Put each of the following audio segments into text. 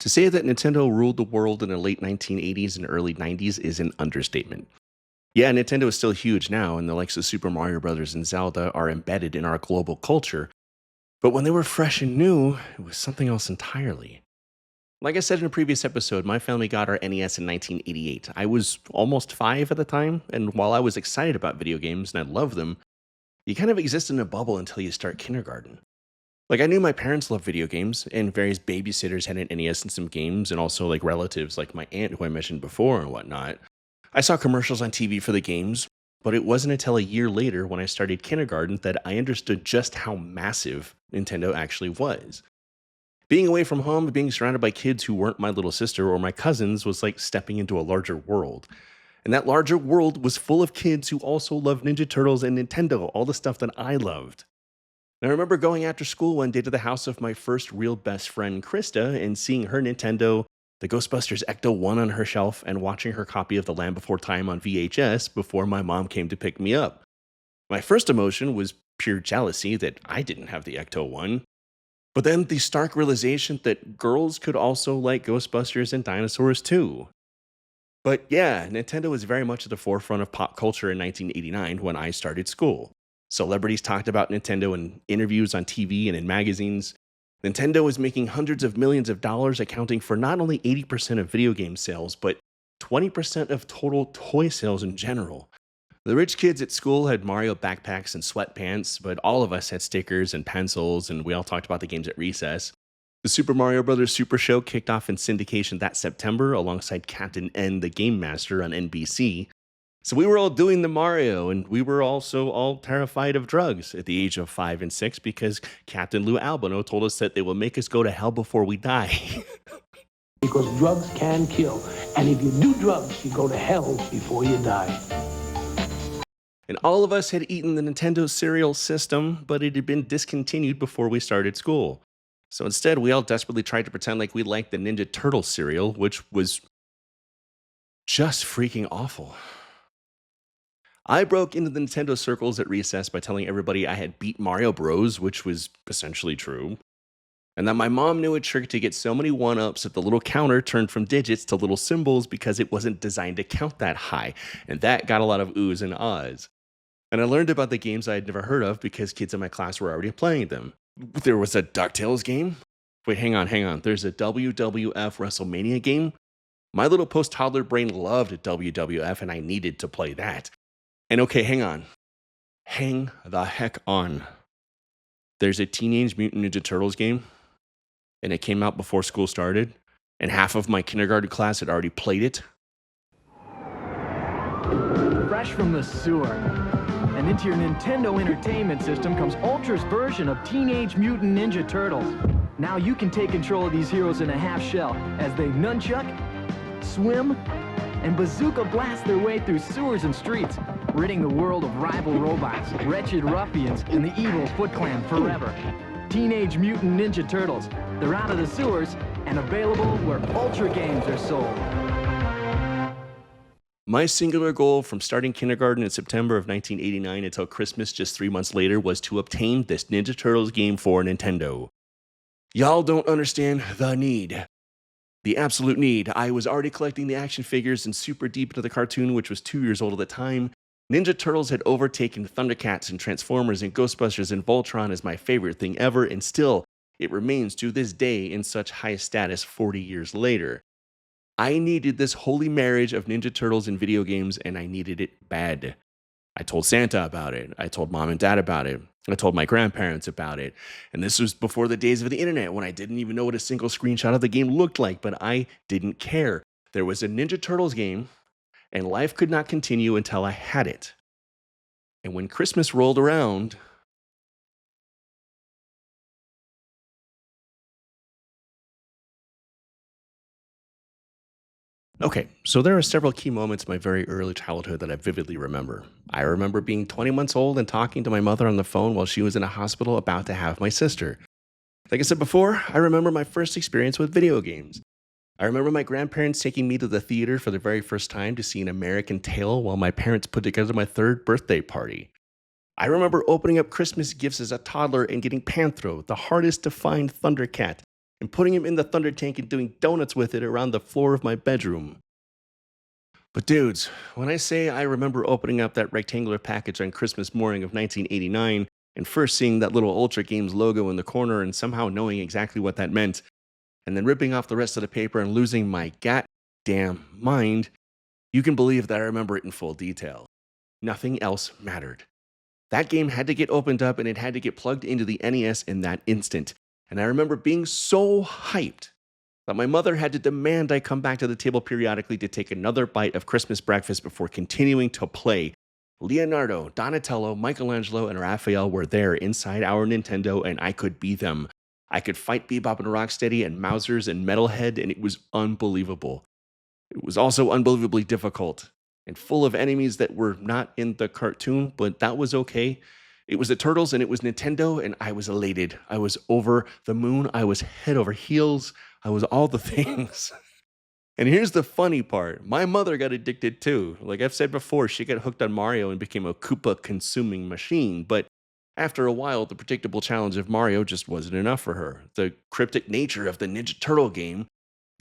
To say that Nintendo ruled the world in the late 1980s and early 90s is an understatement. Yeah, Nintendo is still huge now, and the likes of Super Mario Bros. And Zelda are embedded in our global culture. But when they were fresh and new, it was something else entirely. Like I said in a previous episode, my family got our NES in 1988. I was almost 5 at the time, and while I was excited about video games and I loved them, you kind of exist in a bubble until you start kindergarten. Like I knew my parents loved video games, and various babysitters had an NES and some games, and also like relatives like my aunt who I mentioned before and whatnot. I saw commercials on TV for the games, but it wasn't until a year later when I started kindergarten that I understood just how massive Nintendo actually was. Being away from home and being surrounded by kids who weren't my little sister or my cousins was like stepping into a larger world. And that larger world was full of kids who also loved Ninja Turtles and Nintendo, all the stuff that I loved. And I remember going after school one day to the house of my first real best friend, Krista, and seeing her Nintendo, the Ghostbusters Ecto 1 on her shelf, and watching her copy of The Land Before Time on VHS before my mom came to pick me up. My first emotion was pure jealousy that I didn't have the Ecto 1. But then the stark realization that girls could also like Ghostbusters and dinosaurs too. But yeah, Nintendo was very much at the forefront of pop culture in 1989 when I started school. Celebrities talked about Nintendo in interviews on TV and in magazines. Nintendo was making hundreds of millions of dollars, accounting for not only 80% of video game sales, but 20% of total toy sales in general. The rich kids at school had Mario backpacks and sweatpants, but all of us had stickers and pencils, and we all talked about the games at recess. The Super Mario Bros. Super Show kicked off in syndication that September alongside Captain N, the Game Master on NBC. So we were all doing the Mario, and we were also all terrified of drugs at the age of 5 and 6 because Captain Lou Albano told us that they will make us go to hell before we die. Because drugs can kill. And if you do drugs, you go to hell before you die. And all of us had eaten the Nintendo cereal system, but it had been discontinued before we started school. So instead, we all desperately tried to pretend like we liked the Ninja Turtle cereal, which was just freaking awful. I broke into the Nintendo circles at recess by telling everybody I had beat Mario Bros., which was essentially true, and that my mom knew a trick to get so many one-ups that the little counter turned from digits to little symbols because it wasn't designed to count that high, and that got a lot of oohs and ahs. And I learned about the games I had never heard of because kids in my class were already playing them. There was a DuckTales game? Wait, hang on. There's a WWF WrestleMania game? My little post-toddler brain loved WWF, and I needed to play that. And okay, hang on. Hang the heck on. There's a Teenage Mutant Ninja Turtles game, and it came out before school started, and half of my kindergarten class had already played it. Fresh from the sewer. And into your Nintendo Entertainment System comes Ultra's version of Teenage Mutant Ninja Turtles. Now you can take control of these heroes in a half shell as they nunchuck, swim, and bazooka blast their way through sewers and streets, ridding the world of rival robots, wretched ruffians, and the evil Foot Clan forever. Teenage Mutant Ninja Turtles. They're out of the sewers and available where Ultra games are sold. My singular goal from starting kindergarten in September of 1989 until Christmas just 3 months later was to obtain this Ninja Turtles game for Nintendo. Y'all don't understand the need. The absolute need. I was already collecting the action figures and super deep into the cartoon, which was 2 years old at the time. Ninja Turtles had overtaken Thundercats and Transformers and Ghostbusters, and Voltron as my favorite thing ever, and still, it remains to this day in such high status 40 years later. I needed this holy marriage of Ninja Turtles and video games, and I needed it bad. I told Santa about it. I told mom and dad about it. I told my grandparents about it. And this was before the days of the internet when I didn't even know what a single screenshot of the game looked like, but I didn't care. There was a Ninja Turtles game, and life could not continue until I had it. And when Christmas rolled around, okay, so there are several key moments in my very early childhood that I vividly remember. I remember being 20 months old and talking to my mother on the phone while she was in a hospital about to have my sister. Like I said before, I remember my first experience with video games. I remember my grandparents taking me to the theater for the very first time to see An American Tail while my parents put together my third birthday party. I remember opening up Christmas gifts as a toddler and getting Panthro, the hardest to find Thundercat, and putting him in the Thunder Tank and doing donuts with it around the floor of my bedroom. But dudes, when I say I remember opening up that rectangular package on Christmas morning of 1989 and first seeing that little Ultra Games logo in the corner and somehow knowing exactly what that meant, and then ripping off the rest of the paper and losing my goddamn mind, you can believe that I remember it in full detail. Nothing else mattered. That game had to get opened up and it had to get plugged into the NES in that instant. And I remember being so hyped that my mother had to demand I come back to the table periodically to take another bite of Christmas breakfast before continuing to play. Leonardo, Donatello, Michelangelo, and Raphael were there inside our Nintendo, and I could be them. I could fight Bebop and Rocksteady and Mousers and Metalhead, and it was unbelievable. It was also unbelievably difficult and full of enemies that were not in the cartoon, but that was okay. It was the Turtles and it was Nintendo, and I was elated. I was over the moon. I was head over heels. I was all the things. And here's the funny part. My mother got addicted too. Like I've said before, she got hooked on Mario and became a Koopa consuming machine. But after a while, the predictable challenge of Mario just wasn't enough for her. The cryptic nature of the Ninja Turtle game,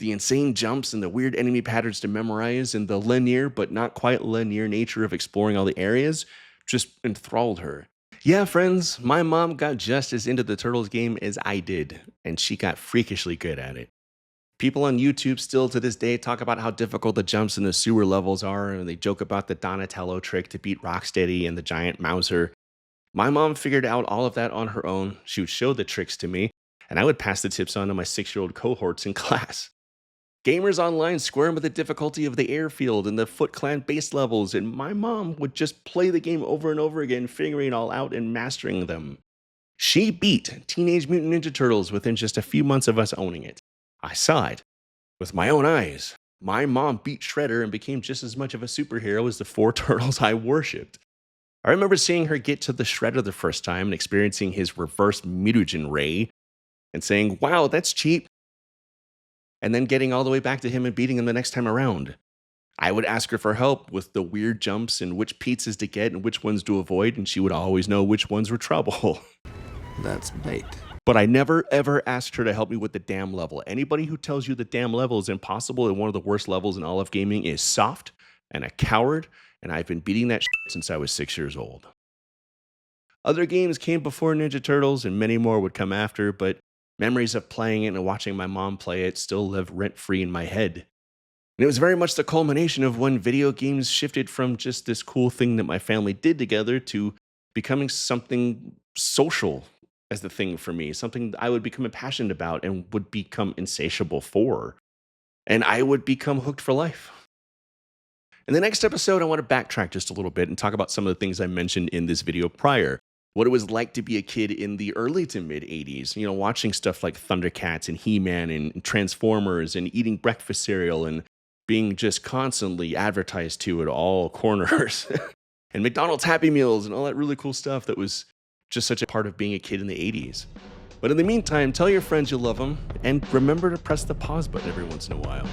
the insane jumps and the weird enemy patterns to memorize, and the linear but not quite linear nature of exploring all the areas just enthralled her. Yeah, friends, my mom got just as into the Turtles game as I did, and she got freakishly good at it. People on YouTube still to this day talk about how difficult the jumps in the sewer levels are, and they joke about the Donatello trick to beat Rocksteady and the giant Mouser. My mom figured out all of that on her own. She would show the tricks to me, and I would pass the tips on to my 6-year-old cohorts in class. Gamers online squirm with the difficulty of the airfield and the Foot Clan base levels, and my mom would just play the game over and over again, figuring it all out and mastering them. She beat Teenage Mutant Ninja Turtles within just a few months of us owning it. I saw it with my own eyes. My mom beat Shredder and became just as much of a superhero as the 4 turtles I worshipped. I remember seeing her get to the Shredder the first time and experiencing his reverse mutagen ray and saying, "Wow, that's cheap." And then getting all the way back to him and beating him the next time around. I would ask her for help with the weird jumps and which pizzas to get and which ones to avoid, and she would always know which ones were trouble. That's bait. But I never ever asked her to help me with the damn level. Anybody who tells you the damn level is impossible and one of the worst levels in all of gaming is soft and a coward, and I've been beating that shit since I was 6 years old. Other games came before Ninja Turtles and many more would come after, but memories of playing it and watching my mom play it still live rent-free in my head. And it was very much the culmination of when video games shifted from just this cool thing that my family did together to becoming something social as the thing for me, something I would become passionate about and would become insatiable for. And I would become hooked for life. In the next episode, I want to backtrack just a little bit and talk about some of the things I mentioned in this video prior. What it was like to be a kid in the early to mid 80s, watching stuff like Thundercats and He-Man and Transformers and eating breakfast cereal and being just constantly advertised to at all corners. And McDonald's Happy Meals and all that really cool stuff that was just such a part of being a kid in the 80s. But in the meantime, tell your friends you love them and remember to press the pause button every once in a while.